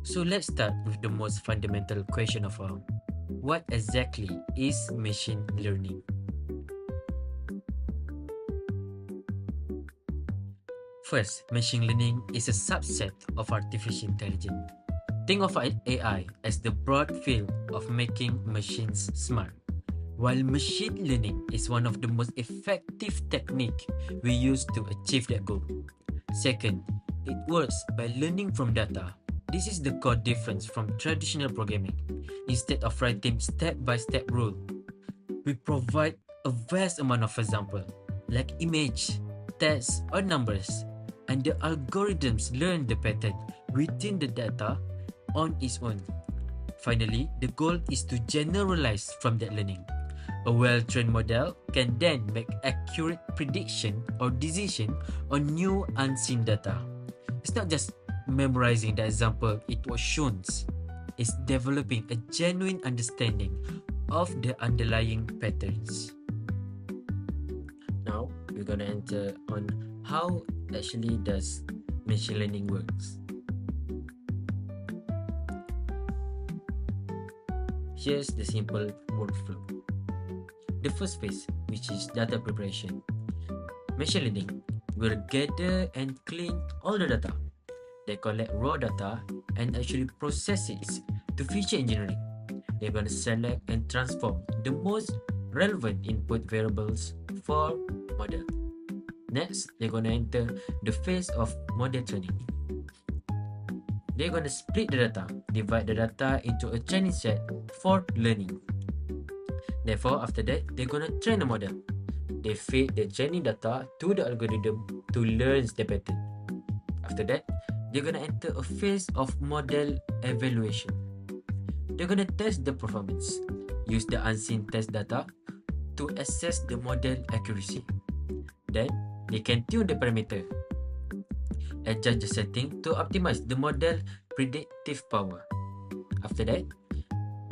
So let's start with the most fundamental question of all. What exactly is machine learning? First, machine learning is a subset of artificial intelligence. Think of AI as the broad field of making machines smart. While machine learning is one of the most effective techniques we use to achieve that goal. Second, it works by learning from data. This is the core difference from traditional programming. Instead of writing step-by-step rule, we provide a vast amount of example, like image, text, or numbers, and the algorithms learn the pattern within the data on its own. Finally, the goal is to generalize from that learning. A well-trained model can then make accurate prediction or decision on new unseen data. It's not just memorizing the example it was shown. It's developing a genuine understanding of the underlying patterns. Now, we're gonna enter on how actually does machine learning works. Here's the simple workflow. The first phase, which is data preparation. Machine learning will gather and clean all the data. They collect raw data and actually process it to feature engineering. They're going to select and transform the most relevant input variables for model. Next, they're going to enter the phase of model training. They're going to split the data, divide the data into a training set for learning. Therefore, after that, they're going to train the model. They feed the training data to the algorithm to learn the pattern. After that, they're going to enter a phase of model evaluation. They're going to test the performance, use the unseen test data to assess the model accuracy. Then, they can tune the parameter, adjust the setting to optimize the model predictive power. After that,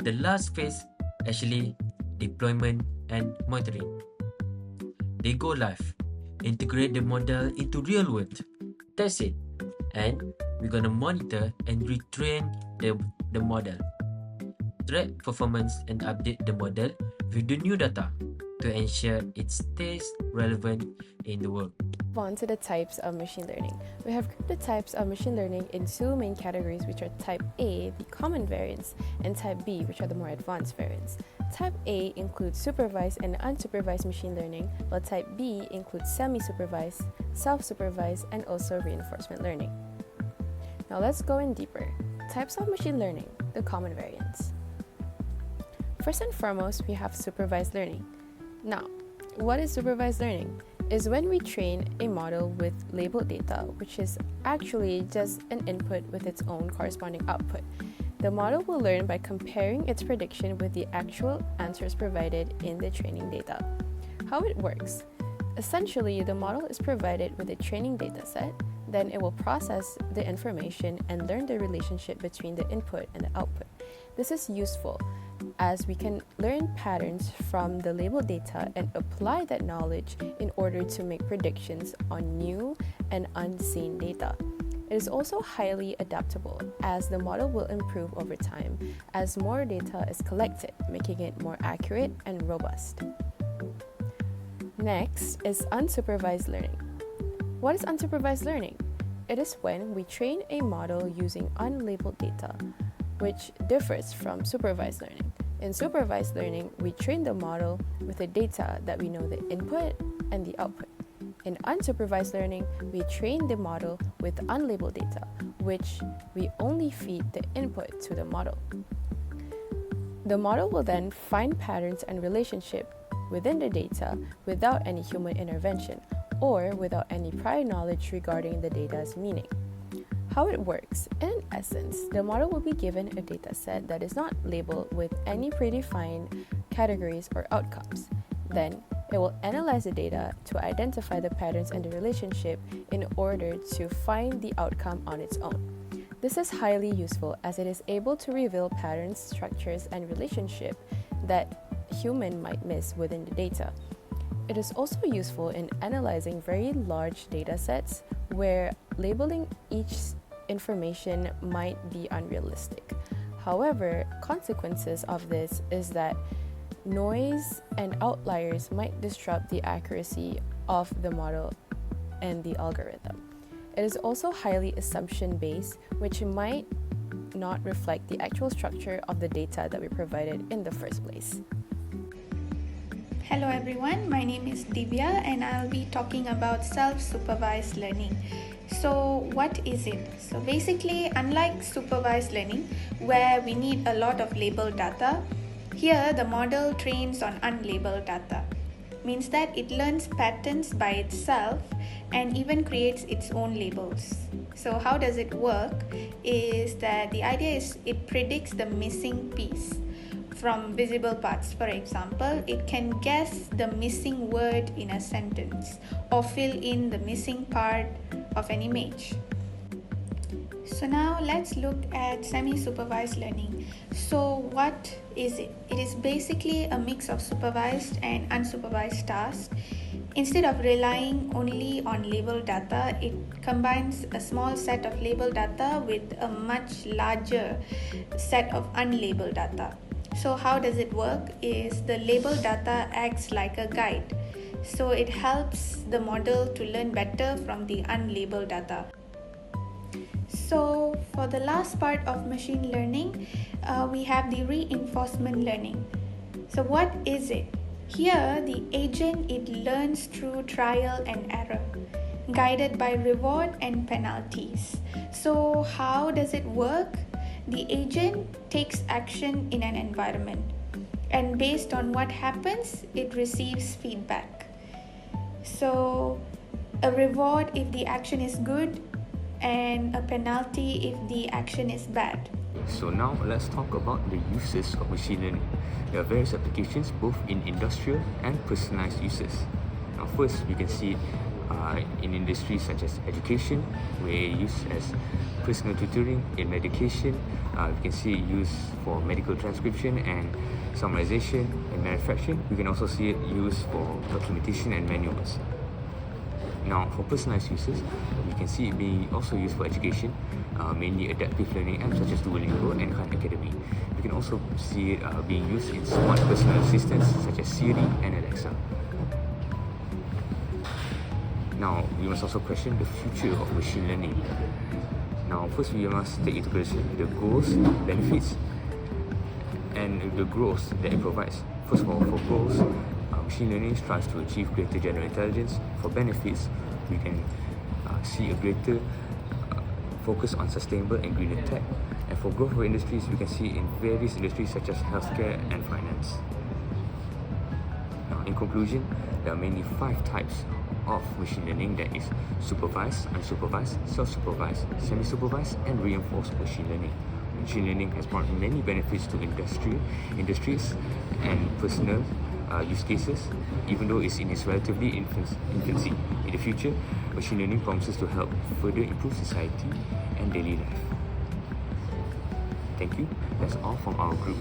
the last phase actually deployment and monitoring. They go live, integrate the model into real world, test it, and we're gonna monitor and retrain the model, track performance and update the model with the new data to ensure it stays relevant in the world. On to the types of machine learning. We have grouped the types of machine learning in two main categories, which are type A, the common variants, and type B, which are the more advanced variants. Type A includes supervised and unsupervised machine learning, while type B includes semi-supervised, self-supervised, and also reinforcement learning. Now let's go in deeper. Types of machine learning, the common variants. First and foremost, we have supervised learning. Now, what is supervised learning? Is when we train a model with labeled data, which is actually just an input with its own corresponding output. The model will learn by comparing its prediction with the actual answers provided in the training data. How it works? Essentially, the model is provided with a training data set, then it will process the information and learn the relationship between the input and the output. This is useful as we can learn patterns from the labeled data and apply that knowledge in order to make predictions on new and unseen data. It is also highly adaptable as the model will improve over time as more data is collected, making it more accurate and robust. Next is unsupervised learning. What is unsupervised learning? It is when we train a model using unlabeled data, which differs from supervised learning. In supervised learning, we train the model with the data that we know the input and the output. In unsupervised learning, we train the model with unlabeled data, which we only feed the input to the model. The model will then find patterns and relationships within the data without any human intervention or without any prior knowledge regarding the data's meaning. How it works: in essence, the model will be given a data set that is not labeled with any predefined categories or outcomes. Then, it will analyze the data to identify the patterns and the relationship in order to find the outcome on its own. This is highly useful as it is able to reveal patterns, structures, and relationships that human might miss within the data. It is also useful in analyzing very large data sets where labeling each information might be unrealistic. However, consequences of this is that noise and outliers might disrupt the accuracy of the model and the algorithm. It is also highly assumption-based, which might not reflect the actual structure of the data that we provided in the first place. Hello everyone, my name is Divya and I'll be talking about self-supervised learning. So what is it? So basically, unlike supervised learning where we need a lot of labeled data, here the model trains on unlabeled data. Means that it learns patterns by itself and even creates its own labels. So how does it work is that the idea is it predicts the missing piece from visible parts. For example, it can guess the missing word in a sentence or fill in the missing part of an image. So now let's look at semi-supervised learning. So what is it? It is basically a mix of supervised and unsupervised tasks. Instead of relying only on labeled data, it combines a small set of labeled data with a much larger set of unlabeled data. So how does it work is the labeled data acts like a guide. So it helps the model to learn better from the unlabeled data. So for the last part of machine learning, we have the reinforcement learning. So what is it? Here, the agent, it learns through trial and error, guided by reward and penalties. So how does it work? The agent takes action in an environment, and based on what happens, it receives feedback. So a reward if the action is good, and a penalty if the action is bad. So now let's talk about the uses of machine learning. There are various applications both in industrial and personalized uses. Now first, we can see in industries such as education, where used as personal tutoring. In medication, we can see it used for medical transcription and summarization. In manufacturing, we can also see it used for documentation and manuals. Now, for personalized uses, we can see it being also used for education, mainly adaptive learning apps such as Duolingo and Khan Academy. We can also see it being used in smart personal assistants such as Siri and Alexa. Now, we must also question the future of machine learning. Now, first we must take into consideration the goals, benefits, and the growth that it provides. First of all, for goals, machine learning strives to achieve greater general intelligence. For benefits, we can see a greater focus on sustainable and greener tech. And for growth of industries, we can see in various industries such as healthcare and finance. Now, in conclusion, there are mainly 5 types of machine learning, that is supervised, unsupervised, self-supervised, semi-supervised, and reinforced machine learning. Machine learning has brought many benefits to industries and personal use cases, even though it's in its relatively infancy. In the future, machine learning promises to help further improve society and daily life. Thank you. That's all from our group.